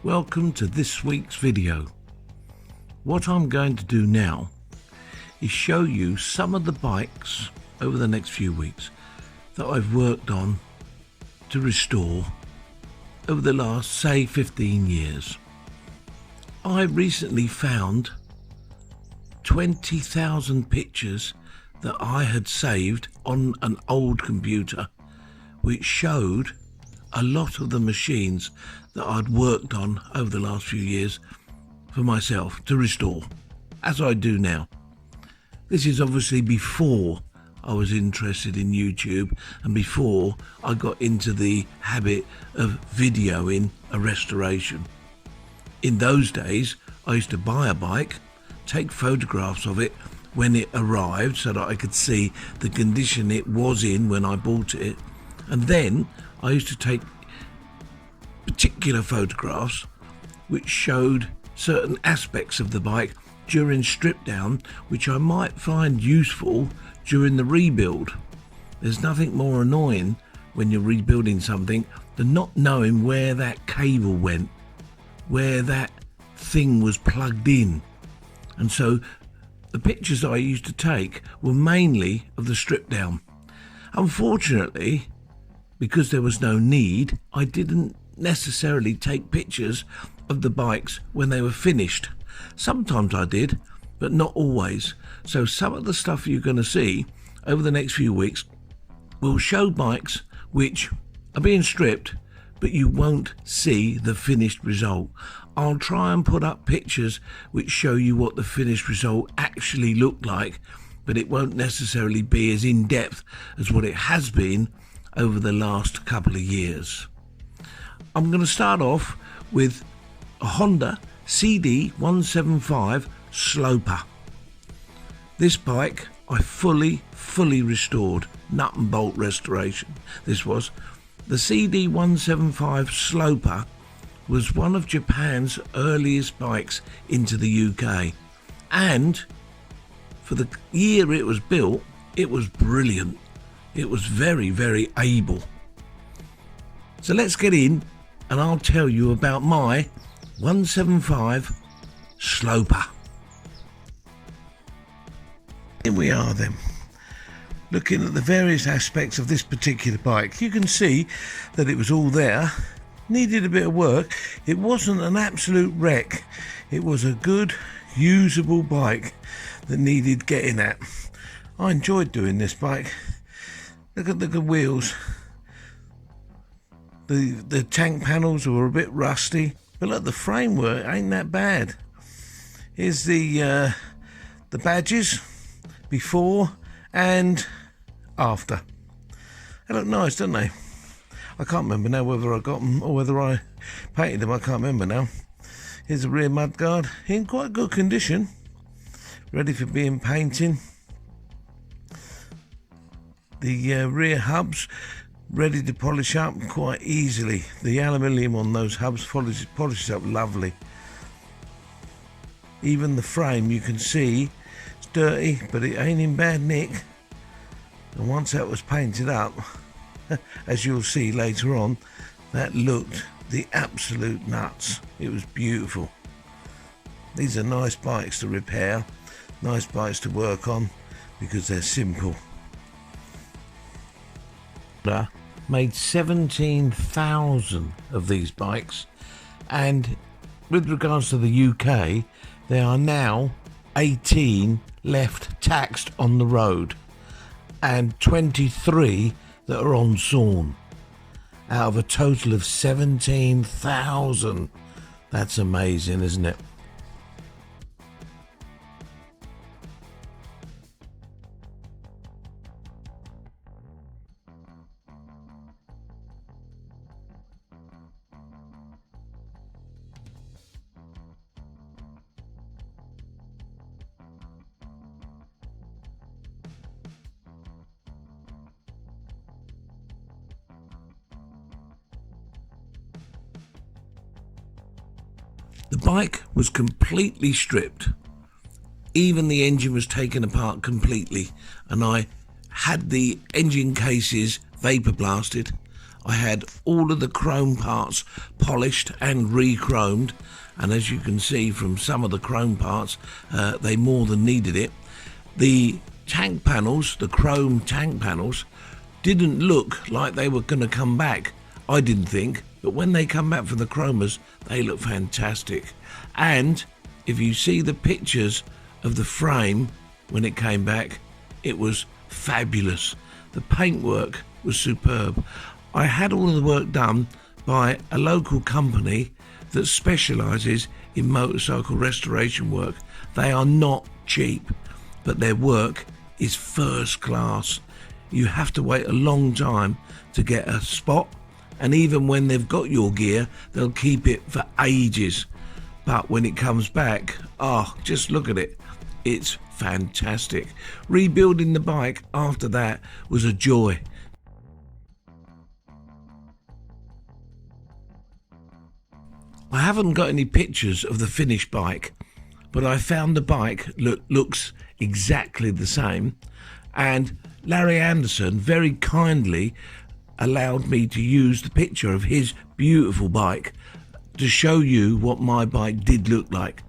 Welcome to this week's video. What I'm going to do now is show you some of the bikes over the next few weeks that I've worked on to restore over the last, say, 15 years. I recently found 20,000 pictures that I had saved on an old computer, which showed a lot of the machines that I'd worked on over the last few years for myself to restore, as I do now. This is obviously before I was interested in YouTube and before I got into the habit of videoing a restoration. In those days, I used to buy a bike, take photographs of it when it arrived so that I could see the condition it was in when I bought it, and then I used to take particular photographs which showed certain aspects of the bike during strip down which I might find useful during the rebuild. There's nothing more annoying when you're rebuilding something than not knowing where that cable went, where that thing was plugged in. And so the pictures I used to take were mainly of the strip down. Unfortunately, because there was no need, I didn't necessarily take pictures of the bikes when they were finished. Sometimes I did, but not always. So some of the stuff you're going to see over the next few weeks will show bikes which are being stripped, but you won't see the finished result. I'll try and put up pictures which show you what the finished result actually looked like, but it won't necessarily be as in-depth as what it has been over the last couple of years. I'm going to start off with a Honda CD175 Sloper. This bike I fully restored, nut and bolt restoration. This was the CD175 Sloper, was one of Japan's earliest bikes into the UK, and for the year it was built, it was brilliant. It was very able. So let's get in and I'll tell you about my 175 Sloper. Here we are then, looking at the various aspects of this particular bike. You can see that it was all there, needed a bit of work. It wasn't an absolute wreck. It was a good, usable bike that needed getting at. I enjoyed doing this bike. Look at the wheels. The tank panels were a bit rusty, but look, the framework ain't that bad. Here's the badges before and after. They look nice, don't they? I can't remember now whether I got them or whether I painted them. I can't remember now. Here's the rear mudguard in quite good condition, ready for being painted. The rear hubs ready to polish up quite easily. The aluminium on those hubs polishes up lovely. Even the frame, you can see it's dirty, but it ain't in bad nick. And once that was painted up, as you'll see later on, that looked the absolute nuts. It was beautiful. These are nice bikes to repair, nice bikes to work on because they're simple. Made 17,000 of these bikes, and with regards to the UK, there are now 18 left taxed on the road and 23 that are on sawn out of a total of 17,000. That's amazing, isn't it? The bike was completely stripped. Even the engine was taken apart completely, and I had the engine cases vapor blasted. I had all of the chrome parts polished and re-chromed, and as you can see from some of the chrome parts, they more than needed it. The tank panels, the chrome tank panels, didn't look like they were going to come back. I didn't think, but when they come back from the chromers, they look fantastic. And if you see the pictures of the frame when it came back, it was fabulous. The paintwork was superb. I had all of the work done by a local company that specialises in motorcycle restoration work. They are not cheap, but their work is first class. You have to wait a long time to get a spot, and even when they've got your gear, they'll keep it for ages. But when it comes back, just look at it. It's fantastic. Rebuilding the bike after that was a joy. I haven't got any pictures of the finished bike, but I found the bike looks exactly the same, and Larry Anderson very kindly allowed me to use the picture of his beautiful bike to show you what my bike did look like.